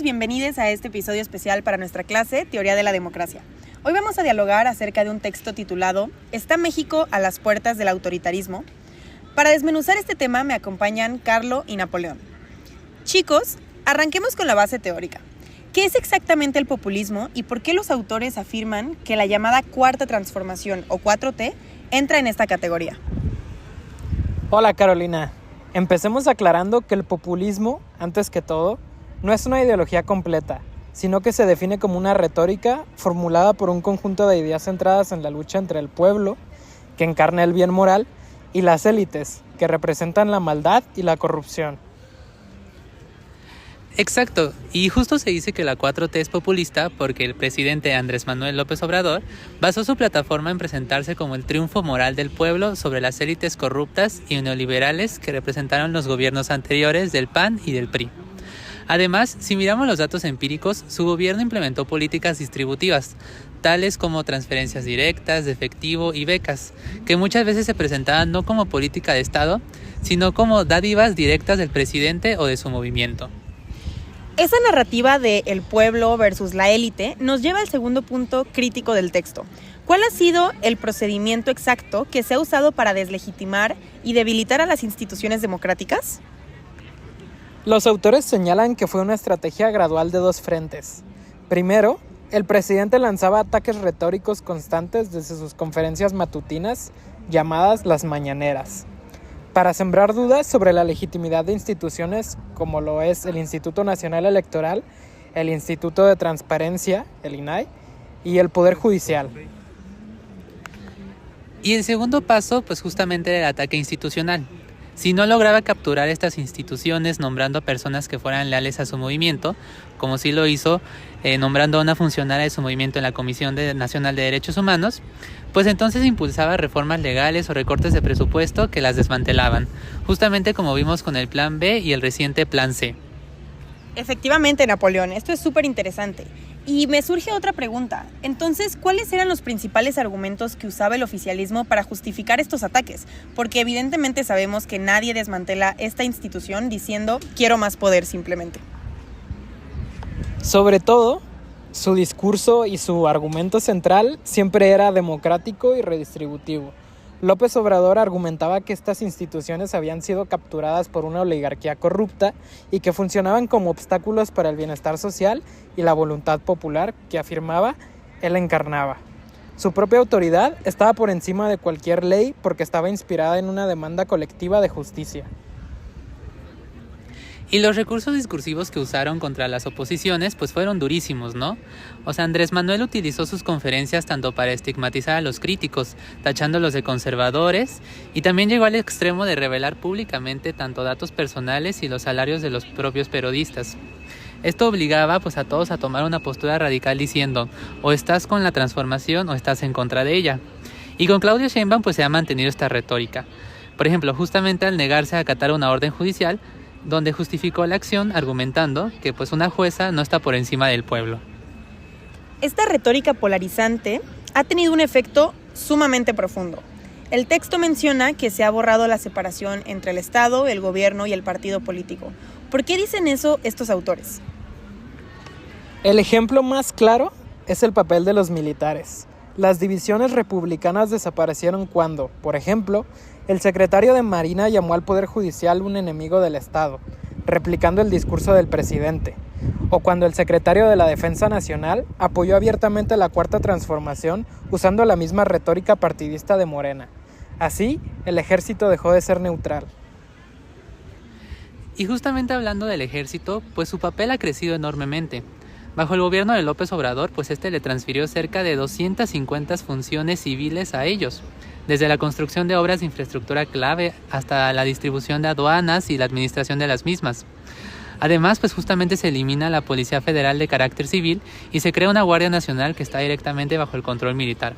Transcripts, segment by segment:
bienvenidos a este episodio especial para nuestra clase Teoría de la Democracia. Hoy vamos a dialogar acerca de un texto titulado ¿Está México a las puertas del autoritarismo? Para desmenuzar este tema me acompañan Carlo y Napoleón. Chicos, arranquemos con la base teórica. ¿Qué es exactamente el populismo y por qué los autores afirman que la llamada Cuarta Transformación o 4T entra en esta categoría? Hola Carolina, empecemos aclarando que el populismo, antes que todo, no es una ideología completa, sino que se define como una retórica formulada por un conjunto de ideas centradas en la lucha entre el pueblo, que encarna el bien moral, y las élites, que representan la maldad y la corrupción. Exacto, y justo se dice que la 4T es populista porque el presidente Andrés Manuel López Obrador basó su plataforma en presentarse como el triunfo moral del pueblo sobre las élites corruptas y neoliberales que representaron los gobiernos anteriores del PAN y del PRI. Además, si miramos los datos empíricos, su gobierno implementó políticas distributivas, tales como transferencias directas, de efectivo y becas, que muchas veces se presentaban no como política de Estado, sino como dádivas directas del presidente o de su movimiento. Esa narrativa de el pueblo versus la élite nos lleva al segundo punto crítico del texto. ¿Cuál ha sido el procedimiento exacto que se ha usado para deslegitimar y debilitar a las instituciones democráticas? Los autores señalan que fue una estrategia gradual de dos frentes. Primero, el presidente lanzaba ataques retóricos constantes desde sus conferencias matutinas, llamadas las mañaneras, para sembrar dudas sobre la legitimidad de instituciones como lo es el Instituto Nacional Electoral, el Instituto de Transparencia, el INAI, y el Poder Judicial. Y el segundo paso, pues justamente era el ataque institucional. Si no lograba capturar estas instituciones nombrando a personas que fueran leales a su movimiento, como sí lo hizo nombrando a una funcionaria de su movimiento en la Comisión Nacional de Derechos Humanos, pues entonces impulsaba reformas legales o recortes de presupuesto que las desmantelaban, justamente como vimos con el Plan B y el reciente Plan C. Efectivamente, Napoleón, esto es súper interesante. Y me surge otra pregunta. Entonces, ¿cuáles eran los principales argumentos que usaba el oficialismo para justificar estos ataques? Porque evidentemente sabemos que nadie desmantela esta institución diciendo quiero más poder simplemente. Sobre todo, su discurso y su argumento central siempre era democrático y redistributivo. López Obrador argumentaba que estas instituciones habían sido capturadas por una oligarquía corrupta y que funcionaban como obstáculos para el bienestar social y la voluntad popular que afirmaba él encarnaba. Su propia autoridad estaba por encima de cualquier ley porque estaba inspirada en una demanda colectiva de justicia. Y los recursos discursivos que usaron contra las oposiciones pues fueron durísimos, ¿no? O sea, Andrés Manuel utilizó sus conferencias tanto para estigmatizar a los críticos, tachándolos de conservadores, y también llegó al extremo de revelar públicamente tanto datos personales y los salarios de los propios periodistas. Esto obligaba pues a todos a tomar una postura radical diciendo o estás con la transformación o estás en contra de ella. Y con Claudia Sheinbaum pues se ha mantenido esta retórica. Por ejemplo, justamente al negarse a acatar una orden judicial, donde justificó la acción argumentando que pues una jueza no está por encima del pueblo. Esta retórica polarizante ha tenido un efecto sumamente profundo. El texto menciona que se ha borrado la separación entre el Estado, el gobierno y el partido político. ¿Por qué dicen eso estos autores? El ejemplo más claro es el papel de los militares. Las divisiones republicanas desaparecieron cuando, por ejemplo, el secretario de Marina llamó al Poder Judicial un enemigo del Estado, replicando el discurso del presidente, o cuando el secretario de la Defensa Nacional apoyó abiertamente la Cuarta Transformación usando la misma retórica partidista de Morena. Así, el ejército dejó de ser neutral. Y justamente hablando del ejército, pues su papel ha crecido enormemente. Bajo el gobierno de López Obrador, pues le transfirió cerca de 250 funciones civiles a ellos, desde la construcción de obras de infraestructura clave hasta la distribución de aduanas y la administración de las mismas. Además, pues justamente se elimina la Policía Federal de carácter civil y se crea una Guardia Nacional que está directamente bajo el control militar.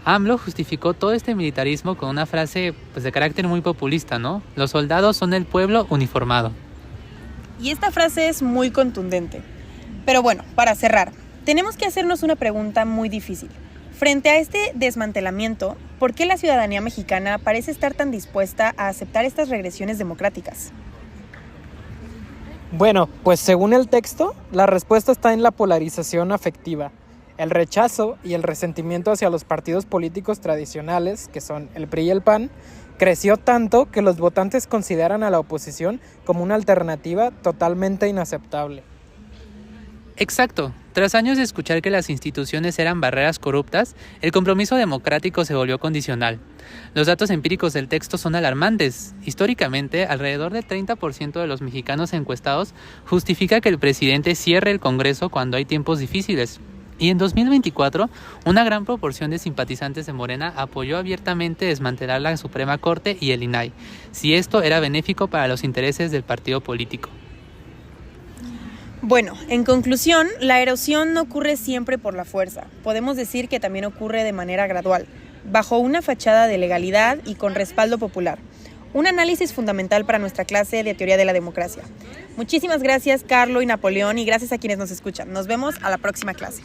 AMLO justificó todo este militarismo con una frase pues de carácter muy populista, ¿no? Los soldados son el pueblo uniformado. Y esta frase es muy contundente. Pero bueno, para cerrar, tenemos que hacernos una pregunta muy difícil. Frente a este desmantelamiento, ¿por qué la ciudadanía mexicana parece estar tan dispuesta a aceptar estas regresiones democráticas? Bueno, pues según el texto, la respuesta está en la polarización afectiva. El rechazo y el resentimiento hacia los partidos políticos tradicionales, que son el PRI y el PAN, creció tanto que los votantes consideran a la oposición como una alternativa totalmente inaceptable. Exacto. Tras años de escuchar que las instituciones eran barreras corruptas, el compromiso democrático se volvió condicional. Los datos empíricos del texto son alarmantes. Históricamente, alrededor del 30% de los mexicanos encuestados justifica que el presidente cierre el Congreso cuando hay tiempos difíciles. Y en 2024, una gran proporción de simpatizantes de Morena apoyó abiertamente desmantelar la Suprema Corte y el INAI, si esto era benéfico para los intereses del partido político. Bueno, en conclusión, la erosión no ocurre siempre por la fuerza. Podemos decir que también ocurre de manera gradual, bajo una fachada de legalidad y con respaldo popular. Un análisis fundamental para nuestra clase de Teoría de la Democracia. Muchísimas gracias, Carlo y Napoleón, y gracias a quienes nos escuchan. Nos vemos a la próxima clase.